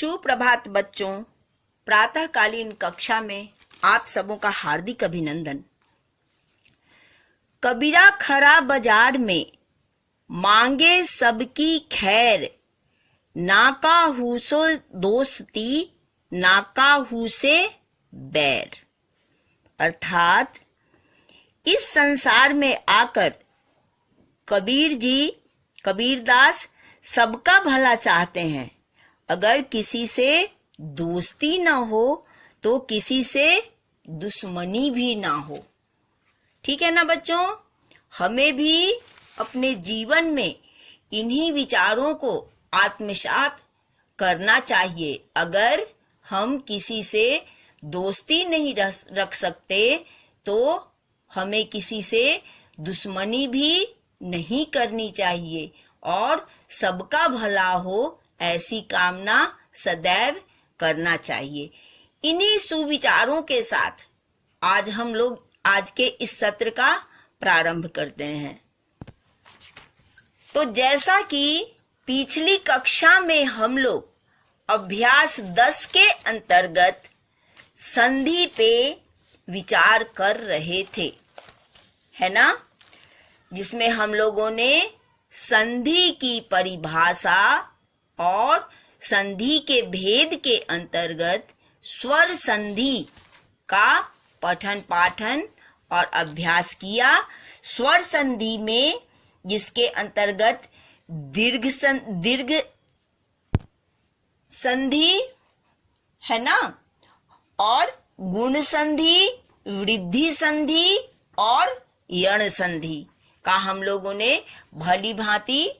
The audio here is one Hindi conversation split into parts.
सुप्रभात बच्चों, प्रातःकालीन कक्षा में आप सबों का हार्दिक अभिनंदन। कबीरा खरा बाजार में मांगे सबकी खैर, नाकाहू सो दोस्ती नाकाहू से बैर। अर्थात इस संसार में आकर कबीरदास सबका भला चाहते हैं। अगर किसी से दोस्ती न हो तो किसी से दुश्मनी भी ना हो। ठीक है ना बच्चों? हमें भी अपने जीवन में इन्हीं विचारों को आत्मसात करना चाहिए। अगर हम किसी से दोस्ती नहीं रख सकते तो हमें किसी से दुश्मनी भी नहीं करनी चाहिए और सबका भला हो ऐसी कामना सदैव करना चाहिए। इन्हीं सुविचारों के साथ आज हम लोग आज के इस सत्र का प्रारंभ करते हैं। तो जैसा कि पिछली कक्षा में हम लोग अभ्यास 10 के अंतर्गत संधि पे विचार कर रहे थे, है ना, जिसमें हम लोगों ने संधि की परिभाषा और संधि के भेद के अंतर्गत स्वर संधि का पठन पाठन और अभ्यास किया। स्वर संधि में जिसके अंतर्गत दीर्घ संधि है ना, और गुण संधि, वृद्धि संधि और यण संधि का हम लोगों ने भली भांति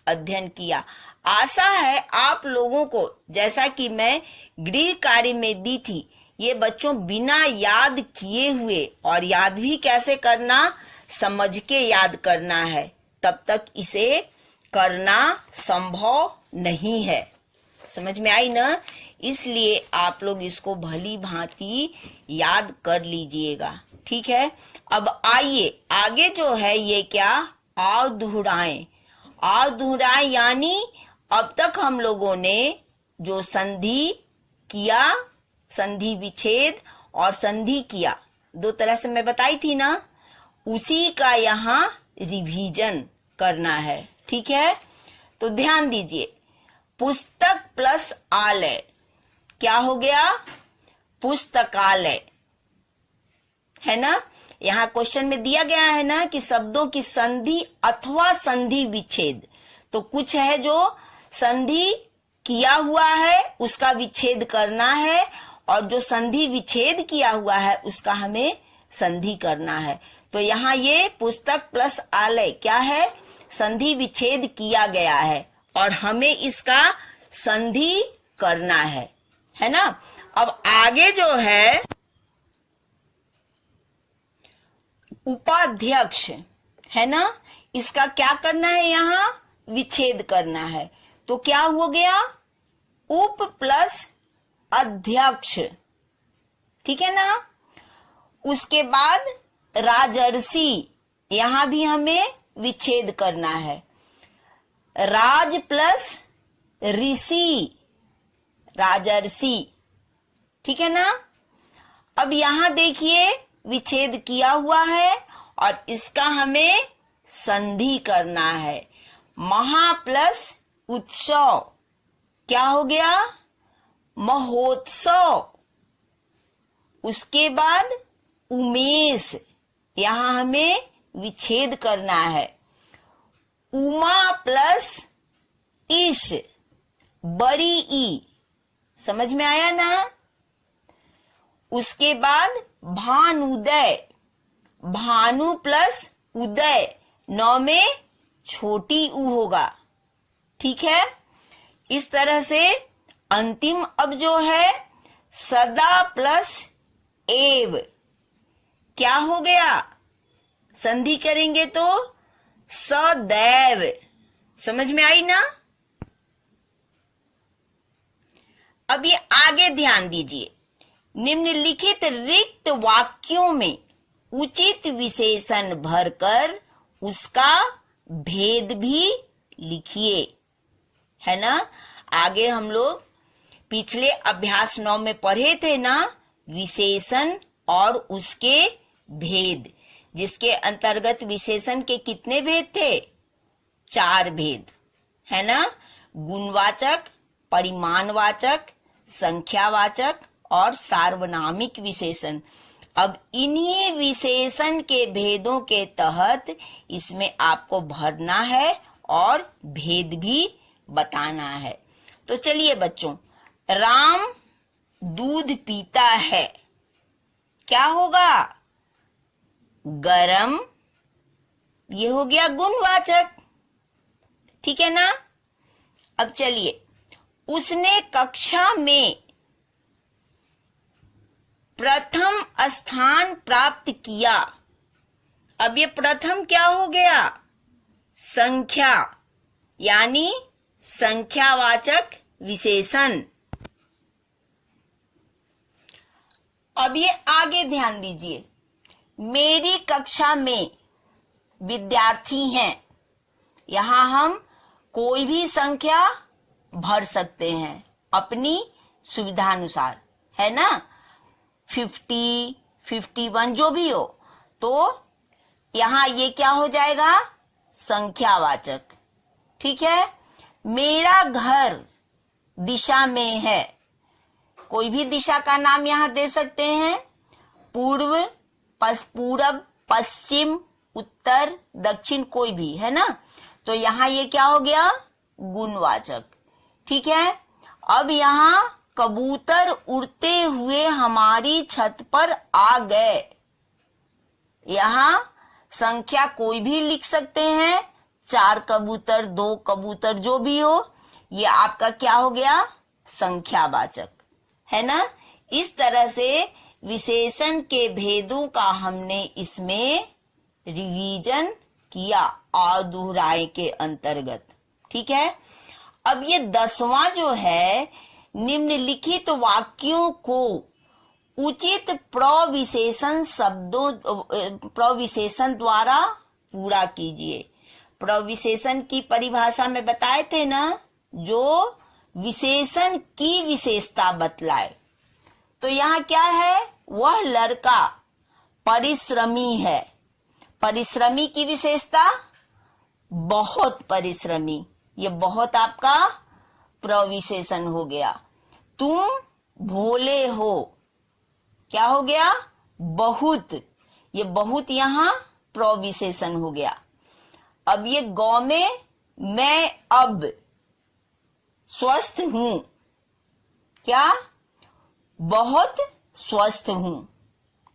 अध्ययन किया। आशा है आप लोगों को, जैसा कि मैं गृह कार्य में दी थी, ये बच्चों बिना याद किए हुए, और याद भी कैसे करना, समझ के याद करना है, तब तक इसे करना संभव नहीं है। समझ में आई ना? इसलिए आप लोग इसको भली भांति याद कर लीजिएगा। ठीक है, अब आइए आगे जो है ये क्या, आओ दोहराएं। यानी अब तक हम लोगों ने जो संधि किया, संधि विच्छेद और संधि किया, दो तरह से मैं बताई थी ना, उसी का यहाँ रिवीजन करना है। ठीक है, तो ध्यान दीजिए। पुस्तक प्लस आलय क्या हो गया? पुस्तकालय, है ना। यहाँ क्वेश्चन में दिया गया है ना कि शब्दों की संधि अथवा संधि विच्छेद। तो कुछ है जो संधि किया हुआ है उसका विच्छेद करना है, और जो संधि विच्छेद किया हुआ है उसका हमें संधि करना है। तो यहाँ ये पुस्तक प्लस आलय क्या है? संधि विच्छेद किया गया है और हमें इसका संधि करना है ना। अब आगे जो है उपाध्यक्ष, है ना, इसका क्या करना है? यहाँ विच्छेद करना है। तो क्या हो गया? उप प्लस अध्यक्ष, ठीक है ना। उसके बाद राजर्षि, यहां भी हमें विच्छेद करना है। राज प्लस ऋषि, राजर्षि, ठीक है ना। अब यहां देखिए विच्छेद किया हुआ है और इसका हमें संधि करना है। महा प्लस उत्सव क्या हो गया? महोत्सव। उसके बाद उमेश, यहां हमें विच्छेद करना है। उमा प्लस ईश, बड़ी ई, समझ में आया ना। उसके बाद भानुदय, भानु प्लस उदय, नौ में छोटी ऊ होगा। ठीक है, इस तरह से अंतिम अब जो है सदा प्लस एव क्या हो गया? संधि करेंगे तो सदैव। समझ में आई ना। अब ये आगे ध्यान दीजिए। निम्नलिखित रिक्त वाक्यों में उचित विशेषण भरकर उसका भेद भी लिखिए, है ना। आगे हम लोग पिछले अभ्यास 9 में पढ़े थे ना, विशेषण और उसके भेद, जिसके अंतर्गत विशेषण के कितने भेद थे? 4 भेद, है ना? गुणवाचक, परिमाणवाचक, संख्यावाचक और सार्वनामिक विशेषण। अब इन्हीं विशेषण के भेदों के तहत इसमें आपको भरना है और भेद भी बताना है। तो चलिए बच्चों, राम दूध पीता है, क्या होगा? गरम, ये हो गया गुणवाचक, ठीक है ना? अब चलिए, उसने कक्षा में प्रथम स्थान प्राप्त किया। अब ये प्रथम क्या हो गया? संख्या, यानी संख्यावाचक विशेषण। अब ये आगे ध्यान दीजिए, मेरी कक्षा में विद्यार्थी हैं, यहां हम कोई भी संख्या भर सकते हैं अपनी सुविधानुसार, है ना? 50, 51 जो भी हो, तो यहां ये क्या हो जाएगा? संख्यावाचक, ठीक है? मेरा घर दिशा में है, कोई भी दिशा का नाम यहां दे सकते हैं, पूर्व, पूरब, पश्चिम, उत्तर, दक्षिण, कोई भी, है ना? तो यहां ये क्या हो गया? गुणवाचक, ठीक है? अब यहां कबूतर उड़ते हुए हमारी छत पर आ गए, यहां संख्या कोई भी लिख सकते हैं, 4 कबूतर, 2 कबूतर, जो भी हो, ये आपका क्या हो गया? संख्यावाचक, है ना? इस तरह से विशेषण के भेदों का हमने इसमें रिवीजन किया अधुराए के अंतर्गत, ठीक है? अब ये 10वां जो है, निम्नलिखित वाक्यों को उचित प्रविशेषण शब्दों, प्रविशेषण द्वारा पूरा कीजिए। प्रविशेषण की परिभाषा में बताए थे ना, जो विशेषण की विशेषता बतलाए। तो यहाँ क्या है? वह लड़का परिश्रमी है। परिश्रमी की विशेषता बहुत परिश्रमी, ये बहुत आपका प्रविशेषण हो गया। तुम भोले हो, क्या हो गया? बहुत, ये बहुत यहां प्रविशेषण हो गया। अब ये गौ में मैं अब स्वस्थ हूं, क्या? बहुत स्वस्थ हूं,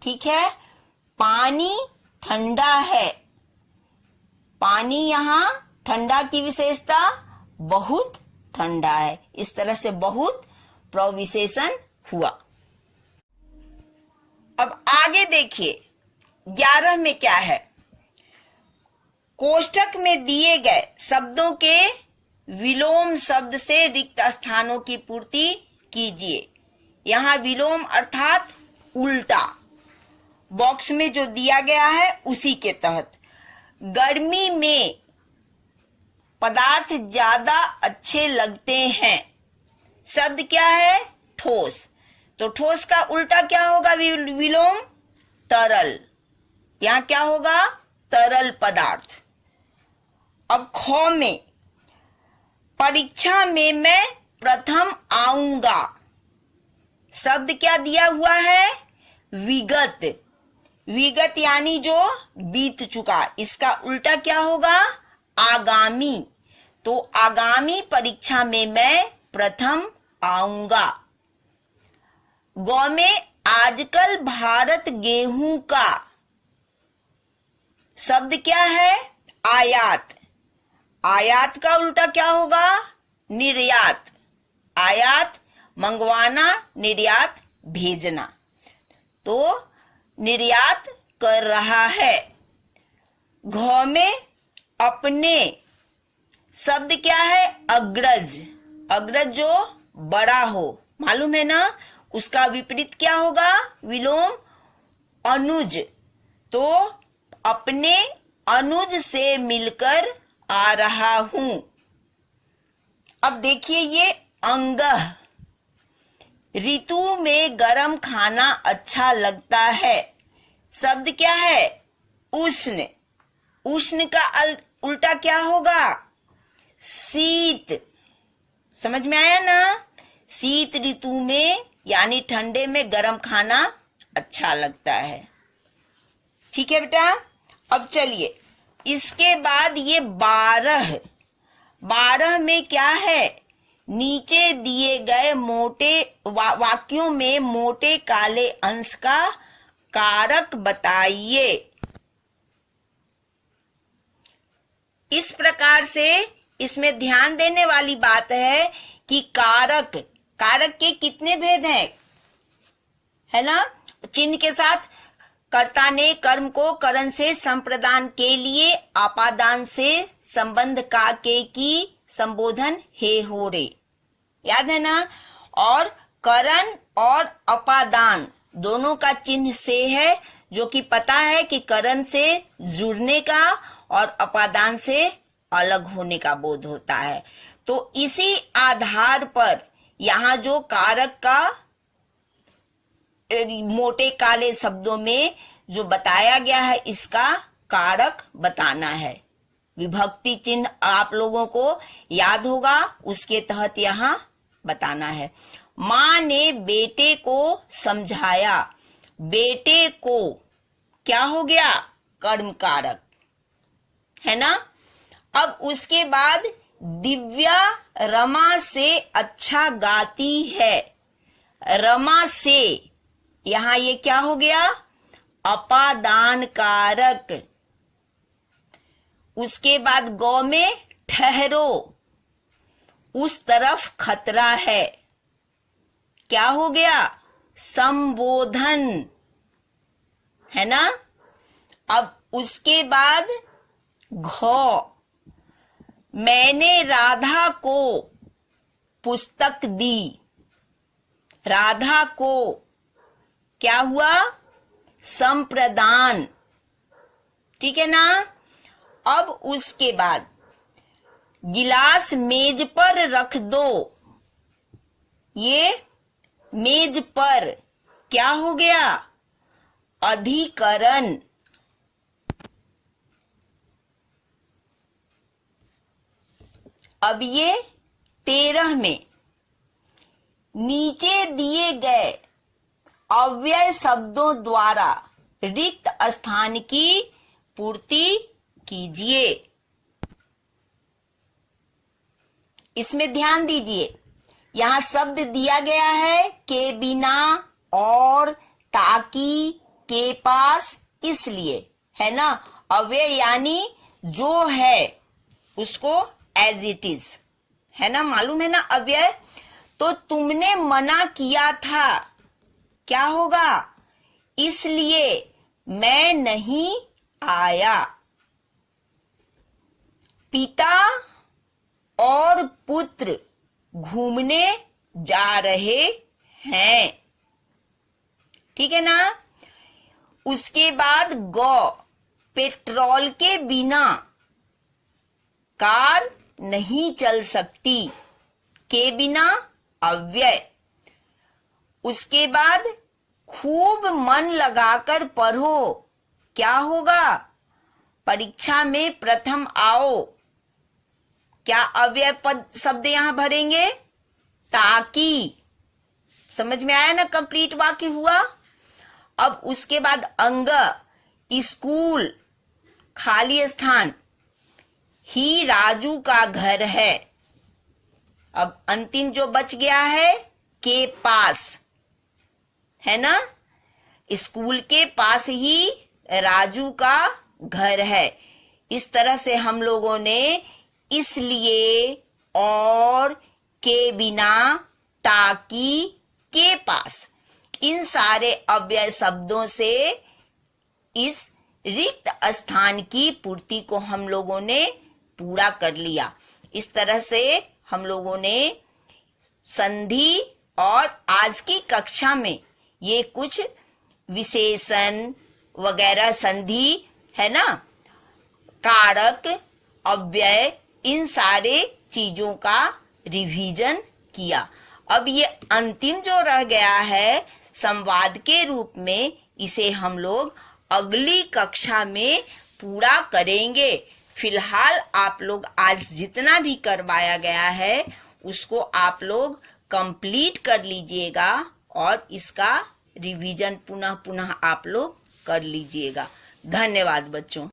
ठीक है? पानी ठंडा है, पानी यहां ठंडा की विशेषता बहुत ठंडा है। इस तरह से बहुत प्रविशेषण हुआ। अब आगे देखिए, 11 में क्या है? कोष्ठक में दिए गए शब्दों के विलोम शब्द से रिक्त स्थानों की पूर्ति कीजिए। यहां विलोम अर्थात उल्टा, बॉक्स में जो दिया गया है उसी के तहत। गर्मी में पदार्थ ज्यादा अच्छे लगते हैं, शब्द क्या है? ठोस। तो ठोस का उल्टा क्या होगा? विलोम तरल, यहां क्या होगा? तरल पदार्थ। अब ख में परीक्षा में मैं प्रथम आऊंगा, शब्द क्या दिया हुआ है? विगत। विगत यानी जो बीत चुका, इसका उल्टा क्या होगा? आगामी। तो आगामी परीक्षा में मैं प्रथम आऊंगा। गौ में आजकल भारत गेहूं का, शब्द क्या है? आयात। आयात का उल्टा क्या होगा? निर्यात। आयात मंगवाना, निर्यात भेजना। तो निर्यात कर रहा है। घ में अपने, शब्द क्या है? अग्रज। अग्रज जो बड़ा हो, मालूम है ना? उसका विपरीत क्या होगा? विलोम अनुज। तो अपने अनुज से मिलकर आ रहा हूं। अब देखिए ये अंगह, ऋतु में गर्म खाना अच्छा लगता है। शब्द क्या है? उष्ण। उष्ण का उल्टा क्या होगा? शीत। समझ में आया ना? शीत ऋतु में यानी ठंडे में गर्म खाना अच्छा लगता है। ठीक है बेटा। अब चलिए, इसके बाद ये 12 में क्या है? नीचे दिए गए मोटे वाक्यों में मोटे काले अंश का कारक बताइए। इस प्रकार से इसमें ध्यान देने वाली बात है कि कारक के कितने भेद हैं, है ना? चिन्ह के साथ कर्ता ने कर्म को करण से संप्रदान के लिए अपादान से संबंध का के की संबोधन हे हो रे, याद है ना? और करण और अपादान दोनों का चिन्ह से है, जो कि पता है कि करण से जुड़ने का और अपादान से अलग होने का बोध होता है। तो इसी आधार पर यहाँ जो कारक का मोटे काले शब्दों में जो बताया गया है, इसका कारक बताना है। विभक्ति चिन्ह आप लोगों को याद होगा, उसके तहत यहाँ बताना है। माँ ने बेटे को समझाया। बेटे को क्या हो गया? कर्म कारक, है ना? अब उसके बाद दिव्या रमा से अच्छा गाती है। रमा से यहां ये क्या हो गया? अपादान कारक। उसके बाद गौ में ठहरो, उस तरफ खतरा है, क्या हो गया? संबोधन, है ना? अब उसके बाद घ, मैंने राधा को पुस्तक दी। राधा को क्या हुआ? संप्रदान। ठीक है ना? अब उसके बाद गिलास मेज पर रख दो। ये मेज पर क्या हो गया? अधिकरण। अब ये 13 में नीचे दिए गए अव्यय शब्दों द्वारा रिक्त स्थान की पूर्ति कीजिए। इसमें ध्यान दीजिए, यहां शब्द दिया गया है के बिना, और, ताकि, के पास, इसलिए, है ना? अव्यय यानी जो है उसको एज इट इज, है ना? मालूम है ना अव्यय? तो तुमने मना किया था, क्या होगा? इसलिए मैं नहीं आया। पिता और पुत्र घूमने जा रहे हैं। ठीक है ना? उसके बाद गौ, पेट्रोल के बिना कार नहीं चल सकती। के बिना अव्यय। उसके बाद खूब मन लगाकर पढ़ो, क्या होगा? परीक्षा में प्रथम आओ। क्या अव्यय पद शब्द यहां भरेंगे? ताकि। समझ में आया ना? कंप्लीट वाक्य हुआ। अब उसके बाद अंग, स्कूल, खाली स्थान, ही राजू का घर है। अब अंतिम जो बच गया है के पास, है ना? स्कूल के पास ही राजू का घर है। इस तरह से हम लोगों ने इसलिए, और, के बिना, ताकि, के पास, इन सारे अव्यय शब्दों से इस रिक्त स्थान की पूर्ति को हम लोगों ने पूरा कर लिया। इस तरह से हम लोगों ने संधि और आज की कक्षा में ये कुछ विशेषण वगैरह, संधि, है ना, कारक, अव्यय, इन सारे चीजों का रिवीजन किया। अब ये अंतिम जो रह गया है संवाद के रूप में, इसे हम लोग अगली कक्षा में पूरा करेंगे। फिलहाल आप लोग आज जितना भी करवाया गया है उसको आप लोग कंप्लीट कर लीजिएगा और इसका रिवीजन पुनः पुनः आप लोग कर लीजिएगा। धन्यवाद बच्चों।